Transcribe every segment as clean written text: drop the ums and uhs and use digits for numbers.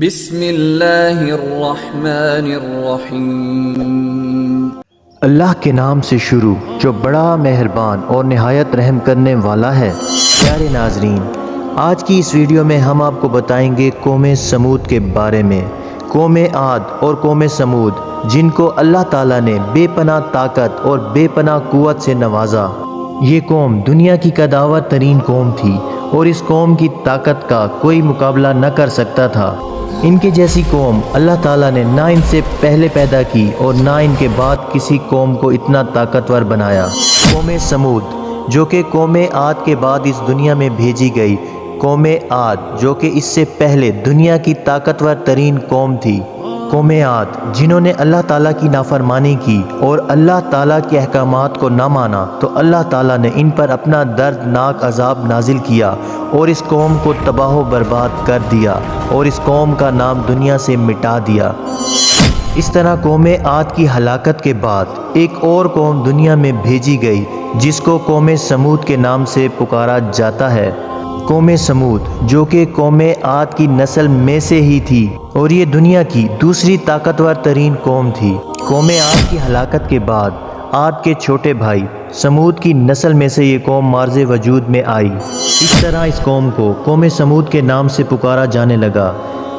بسم اللہ الرحمن الرحیم۔ اللہ کے نام سے شروع جو بڑا مہربان اور نہایت رحم کرنے والا ہے۔ پیارے ناظرین، آج کی اس ویڈیو میں ہم آپ کو بتائیں گے قوم سمود کے بارے میں۔ قوم عاد اور قوم سمود جن کو اللہ تعالیٰ نے بے پناہ طاقت اور بے پناہ قوت سے نوازا۔ یہ قوم دنیا کی قداور ترین قوم تھی اور اس قوم کی طاقت کا کوئی مقابلہ نہ کر سکتا تھا۔ ان کے جیسی قوم اللہ تعالیٰ نے نہ ان سے پہلے پیدا کی اور نہ ان کے بعد کسی قوم کو اتنا طاقتور بنایا۔ قوم سمود جو کہ قوم عاد کے بعد اس دنیا میں بھیجی گئی، قوم عاد جو کہ اس سے پہلے دنیا کی طاقتور ترین قوم تھی۔ قوم عاد جنہوں نے اللہ تعالیٰ کی نافرمانی کی اور اللہ تعالیٰ کے احکامات کو نہ مانا تو اللہ تعالیٰ نے ان پر اپنا دردناک عذاب نازل کیا اور اس قوم کو تباہ و برباد کر دیا اور اس قوم کا نام دنیا سے مٹا دیا۔ اس طرح قوم عاد کی ہلاکت کے بعد ایک اور قوم دنیا میں بھیجی گئی جس کو قوم سمود کے نام سے پکارا جاتا ہے۔ قوم سمود جو کہ قوم عاد کی نسل میں سے ہی تھی اور یہ دنیا کی دوسری طاقتور ترین قوم تھی۔ قوم عاد کی ہلاکت کے بعد عاد کے چھوٹے بھائی سمود کی نسل میں سے یہ قوم مارز وجود میں آئی۔ اس طرح اس قوم کو قوم سمود کے نام سے پکارا جانے لگا۔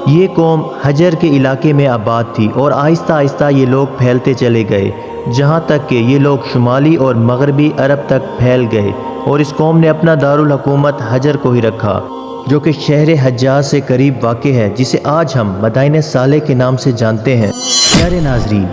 یہ قوم حجر کے علاقے میں آباد تھی اور آہستہ آہستہ یہ لوگ پھیلتے چلے گئے جہاں تک کہ یہ لوگ شمالی اور مغربی عرب تک پھیل گئے اور اس قوم نے اپنا دارالحکومت حجر کو ہی رکھا جو کہ شہر حجاز سے قریب واقع ہے، جسے آج ہم مدائن صالح کے نام سے جانتے ہیں۔ پیارے ناظرین،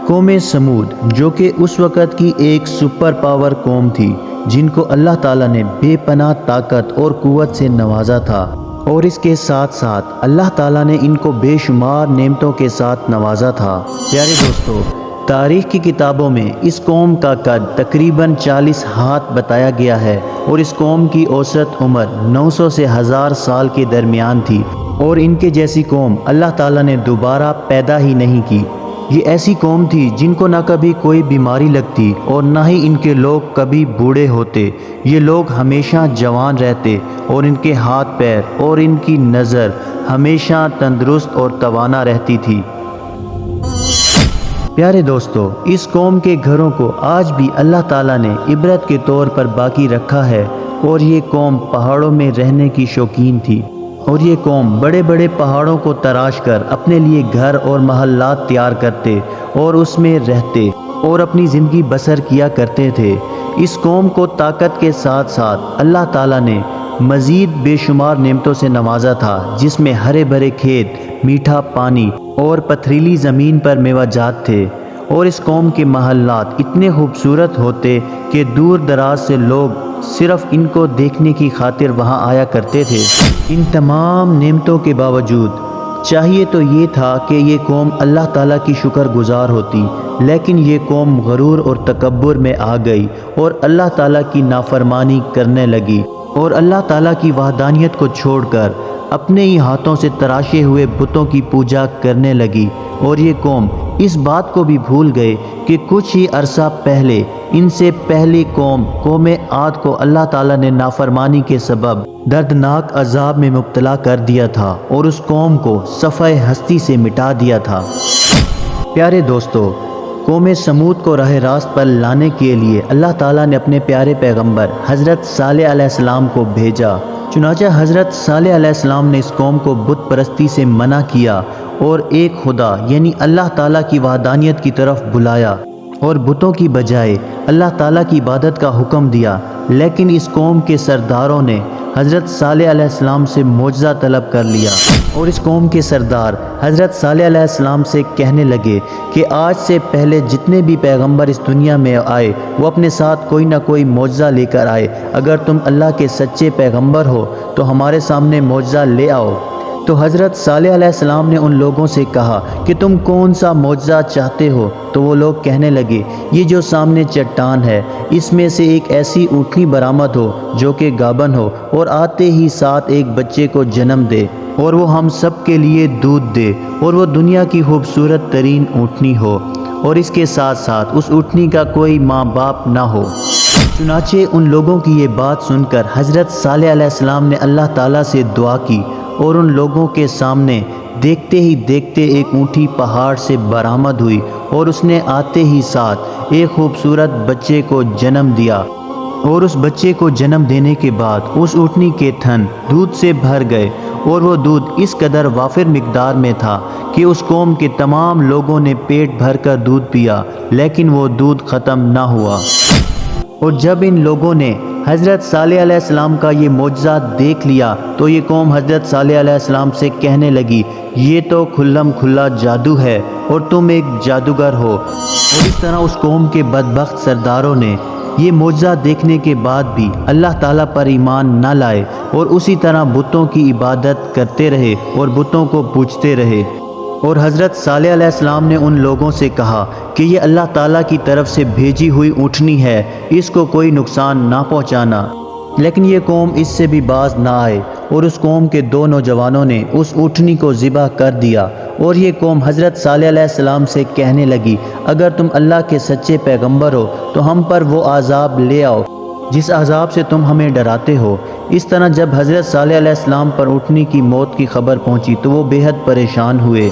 قوم سمود جو کہ اس وقت کی ایک سپر پاور قوم تھی جن کو اللہ تعالیٰ نے بے پناہ طاقت اور قوت سے نوازا تھا اور اس کے ساتھ ساتھ اللہ تعالیٰ نے ان کو بے شمار نعمتوں کے ساتھ نوازا تھا۔ پیارے دوستو، تاریخ کی کتابوں میں اس قوم کا قد تقریباً 40 ہاتھ بتایا گیا ہے اور اس قوم کی اوسط عمر 900 سے 1000 سال کے درمیان تھی اور ان کے جیسی قوم اللہ تعالیٰ نے دوبارہ پیدا ہی نہیں کی۔ یہ ایسی قوم تھی جن کو نہ کبھی کوئی بیماری لگتی اور نہ ہی ان کے لوگ کبھی بوڑھے ہوتے۔ یہ لوگ ہمیشہ جوان رہتے اور ان کے ہاتھ پیر اور ان کی نظر ہمیشہ تندرست اور توانا رہتی تھی۔ پیارے دوستو، اس قوم کے گھروں کو آج بھی اللہ تعالیٰ نے عبرت کے طور پر باقی رکھا ہے اور یہ قوم پہاڑوں میں رہنے کی شوقین تھی اور یہ قوم بڑے بڑے پہاڑوں کو تراش کر اپنے لیے گھر اور محلات تیار کرتے اور اس میں رہتے اور اپنی زندگی بسر کیا کرتے تھے۔ اس قوم کو طاقت کے ساتھ ساتھ اللہ تعالیٰ نے مزید بے شمار نعمتوں سے نوازا تھا، جس میں ہرے بھرے کھیت، میٹھا پانی اور پتھریلی زمین پر میوہ جات تھے اور اس قوم کے محلات اتنے خوبصورت ہوتے کہ دور دراز سے لوگ صرف ان کو دیکھنے کی خاطر وہاں آیا کرتے تھے۔ ان تمام نعمتوں کے باوجود چاہیے تو یہ تھا کہ یہ قوم اللہ تعالیٰ کی شکر گزار ہوتی، لیکن یہ قوم غرور اور تکبر میں آ گئی اور اللہ تعالیٰ کی نافرمانی کرنے لگی اور اللہ تعالیٰ کی وحدانیت کو چھوڑ کر اپنے ہی ہاتھوں سے تراشے ہوئے بتوں کی پوجا کرنے لگی اور یہ قوم اس بات کو بھی بھول گئے کہ کچھ ہی عرصہ پہلے ان سے پہلی قوم عاد کو اللہ تعالیٰ نے نافرمانی کے سبب دردناک عذاب میں مبتلا کر دیا تھا اور اس قوم کو صفحہ ہستی سے مٹا دیا تھا۔ پیارے دوستو، قوم سمود کو راہ راست پر لانے کے لیے اللہ تعالیٰ نے اپنے پیارے پیغمبر حضرت صالح علیہ السلام کو بھیجا۔ چنانچہ حضرت صالح علیہ السلام نے اس قوم کو بت پرستی سے منع کیا اور ایک خدا یعنی اللہ تعالیٰ کی وحدانیت کی طرف بلایا اور بتوں کی بجائے اللہ تعالیٰ کی عبادت کا حکم دیا۔ لیکن اس قوم کے سرداروں نے حضرت صالح علیہ السلام سے معجزہ طلب کر لیا اور اس قوم کے سردار حضرت صالح علیہ السلام سے کہنے لگے کہ آج سے پہلے جتنے بھی پیغمبر اس دنیا میں آئے وہ اپنے ساتھ کوئی نہ کوئی معجزہ لے کر آئے۔ اگر تم اللہ کے سچے پیغمبر ہو تو ہمارے سامنے معجزہ لے آؤ۔ تو حضرت صالح علیہ السلام نے ان لوگوں سے کہا کہ تم کون سا معجزہ چاہتے ہو؟ تو وہ لوگ کہنے لگے، یہ جو سامنے چٹان ہے اس میں سے ایک ایسی اونٹنی برآمد ہو جو کہ گابن ہو اور آتے ہی ساتھ ایک بچے کو جنم دے اور وہ ہم سب کے لیے دودھ دے اور وہ دنیا کی خوبصورت ترین اونٹنی ہو اور اس کے ساتھ ساتھ اس اونٹنی کا کوئی ماں باپ نہ ہو۔ چنانچہ ان لوگوں کی یہ بات سن کر حضرت صالح علیہ السلام نے اللہ تعالیٰ سے دعا کی اور ان لوگوں کے سامنے دیکھتے ہی دیکھتے ایک اونٹی پہاڑ سے برآمد ہوئی اور اس نے آتے ہی ساتھ ایک خوبصورت بچے کو جنم دیا، اور اس بچے کو جنم دینے کے بعد اس اونٹنی کے تھن دودھ سے بھر گئے، اور وہ دودھ اس قدر وافر مقدار میں تھا کہ اس قوم کے تمام لوگوں نے پیٹ بھر کر دودھ پیا، لیکن وہ دودھ ختم نہ ہوا۔ اور جب ان لوگوں نے حضرت صالح علیہ السلام کا یہ معجزہ دیکھ لیا تو یہ قوم حضرت صالح علیہ السلام سے کہنے لگی، یہ تو کھلم کھلا جادو ہے اور تم ایک جادوگر ہو۔ اور اس طرح اس قوم کے بدبخت سرداروں نے یہ معجزہ دیکھنے کے بعد بھی اللہ تعالیٰ پر ایمان نہ لائے اور اسی طرح بتوں کی عبادت کرتے رہے اور بتوں کو پوجتے رہے۔ اور حضرت صالح علیہ السلام نے ان لوگوں سے کہا کہ یہ اللہ تعالیٰ کی طرف سے بھیجی ہوئی اونٹنی ہے، اس کو کوئی نقصان نہ پہنچانا، لیکن یہ قوم اس سے بھی باز نہ آئے، اور اس قوم کے دو نوجوانوں نے اس اونٹنی کو ذبح کر دیا۔ اور یہ قوم حضرت صالح علیہ السلام سے کہنے لگی، اگر تم اللہ کے سچے پیغمبر ہو تو ہم پر وہ عذاب لے آؤ جس عذاب سے تم ہمیں ڈراتے ہو۔ اس طرح جب حضرت صالح علیہ السلام پر اونٹنی کی موت کی خبر پہنچی تو وہ بے حد پریشان ہوئے،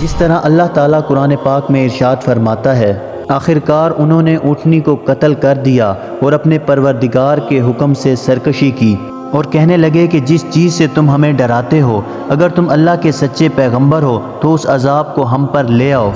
جس طرح اللہ تعالیٰ قرآن پاک میں ارشاد فرماتا ہے، آخرکار انہوں نے اونٹنی کو قتل کر دیا اور اپنے پروردگار کے حکم سے سرکشی کی، اور کہنے لگے کہ جس چیز سے تم ہمیں ڈراتے ہو، اگر تم اللہ کے سچے پیغمبر ہو تو اس عذاب کو ہم پر لے آؤ۔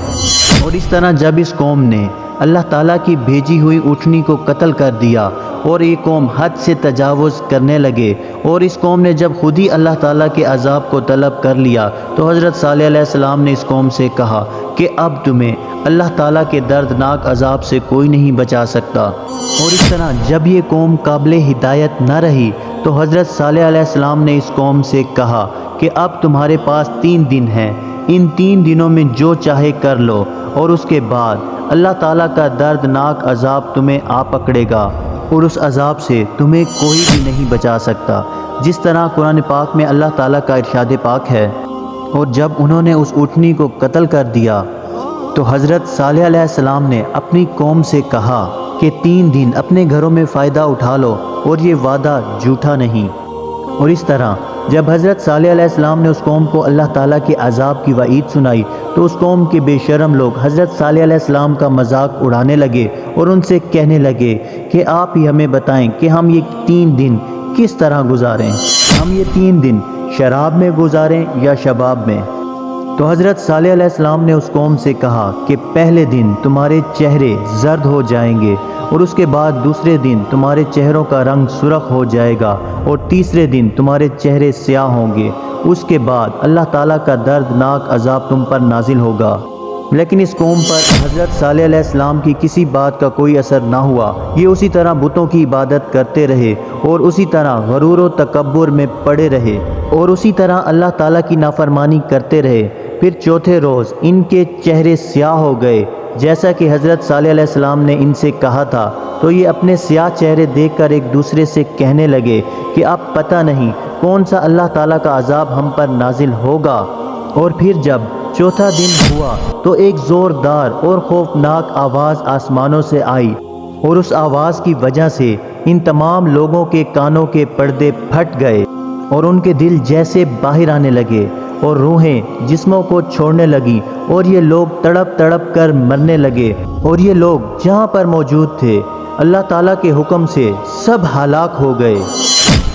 اور اس طرح جب اس قوم نے اللہ تعالیٰ کی بھیجی ہوئی اونٹنی کو قتل کر دیا اور یہ قوم حد سے تجاوز کرنے لگے، اور اس قوم نے جب خود ہی اللہ تعالیٰ کے عذاب کو طلب کر لیا تو حضرت صالح علیہ السلام نے اس قوم سے کہا کہ اب تمہیں اللہ تعالیٰ کے دردناک عذاب سے کوئی نہیں بچا سکتا۔ اور اس طرح جب یہ قوم قابل ہدایت نہ رہی تو حضرت صالح علیہ السلام نے اس قوم سے کہا کہ اب تمہارے پاس 3 دن ہیں، ان 3 دنوں میں جو چاہے کر لو، اور اس کے بعد اللہ تعالیٰ کا دردناک عذاب تمہیں آ پکڑے گا، اور اس عذاب سے تمہیں کوئی بھی نہیں بچا سکتا، جس طرح قرآن پاک میں اللہ تعالیٰ کا ارشاد پاک ہے۔ اور جب انہوں نے اس اونٹنی کو قتل کر دیا تو حضرت صالح علیہ السلام نے اپنی قوم سے کہا کہ 3 دن اپنے گھروں میں فائدہ اٹھا لو اور یہ وعدہ جھوٹا نہیں۔ اور اس طرح جب حضرت صالح علیہ السلام نے اس قوم کو اللہ تعالیٰ کے عذاب کی وعید سنائی تو اس قوم کے بے شرم لوگ حضرت صالح علیہ السلام کا مذاق اڑانے لگے اور ان سے کہنے لگے کہ آپ ہی ہمیں بتائیں کہ ہم یہ 3 دن کس طرح گزاریں، ہم یہ 3 دن شراب میں گزاریں یا شباب میں۔ تو حضرت صالح علیہ السلام نے اس قوم سے کہا کہ پہلے دن تمہارے چہرے زرد ہو جائیں گے، اور اس کے بعد دوسرے دن تمہارے چہروں کا رنگ سرخ ہو جائے گا، اور تیسرے دن تمہارے چہرے سیاہ ہوں گے، اس کے بعد اللہ تعالیٰ کا دردناک عذاب تم پر نازل ہوگا۔ لیکن اس قوم پر حضرت صالح علیہ السلام کی کسی بات کا کوئی اثر نہ ہوا، یہ اسی طرح بتوں کی عبادت کرتے رہے اور اسی طرح غرور و تکبر میں پڑے رہے اور اسی طرح اللہ تعالیٰ کی نافرمانی کرتے رہے۔ پھر چوتھے روز ان کے چہرے سیاہ ہو گئے جیسا کہ حضرت صالح علیہ السلام نے ان سے کہا تھا، تو یہ اپنے سیاہ چہرے دیکھ کر ایک دوسرے سے کہنے لگے کہ اب پتہ نہیں کون سا اللہ تعالیٰ کا عذاب ہم پر نازل ہوگا۔ اور پھر جب چوتھا دن ہوا تو ایک زوردار اور خوفناک آواز آسمانوں سے آئی، اور اس آواز کی وجہ سے ان تمام لوگوں کے کانوں کے پردے پھٹ گئے اور ان کے دل جیسے باہر آنے لگے اور روحیں جسموں کو چھوڑنے لگی، اور یہ لوگ تڑپ تڑپ کر مرنے لگے، اور یہ لوگ جہاں پر موجود تھے اللہ تعالیٰ کے حکم سے سب ہلاک ہو گئے۔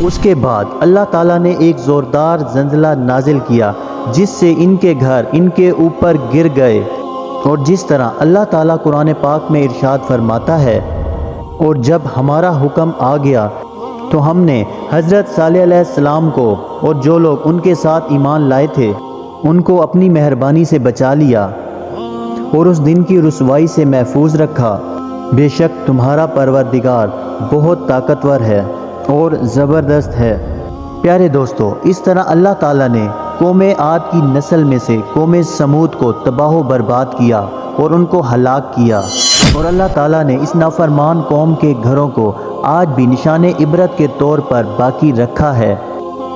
اس کے بعد اللہ تعالیٰ نے ایک زوردار زلزلہ نازل کیا جس سے ان کے گھر ان کے اوپر گر گئے، اور جس طرح اللہ تعالیٰ قرآن پاک میں ارشاد فرماتا ہے، اور جب ہمارا حکم آ گیا تو ہم نے حضرت صالح علیہ السلام کو اور جو لوگ ان کے ساتھ ایمان لائے تھے ان کو اپنی مہربانی سے بچا لیا اور اس دن کی رسوائی سے محفوظ رکھا۔ بے شک تمہارا پروردگار بہت طاقتور ہے اور زبردست ہے۔ پیارے دوستو، اس طرح اللہ تعالیٰ نے قوم عاد کی نسل میں سے قوم سمود کو تباہ و برباد کیا اور ان کو ہلاک کیا، اور اللہ تعالیٰ نے اس نافرمان قوم کے گھروں کو آج بھی نشان عبرت کے طور پر باقی رکھا ہے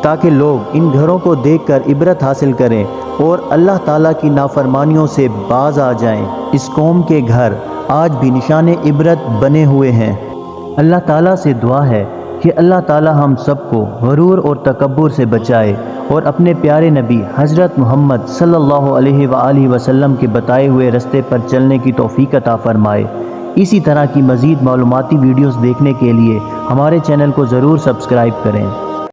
تاکہ لوگ ان گھروں کو دیکھ کر عبرت حاصل کریں اور اللہ تعالیٰ کی نافرمانیوں سے باز آ جائیں۔ اس قوم کے گھر آج بھی نشان عبرت بنے ہوئے ہیں۔ اللہ تعالیٰ سے دعا ہے کہ اللہ تعالیٰ ہم سب کو غرور اور تکبر سے بچائے اور اپنے پیارے نبی حضرت محمد صلی اللہ علیہ وآلہ وسلم کے بتائے ہوئے رستے پر چلنے کی توفیق عطا فرمائے۔ اسی طرح کی مزید معلوماتی ویڈیوز دیکھنے کے لیے ہمارے چینل کو ضرور سبسکرائب کریں۔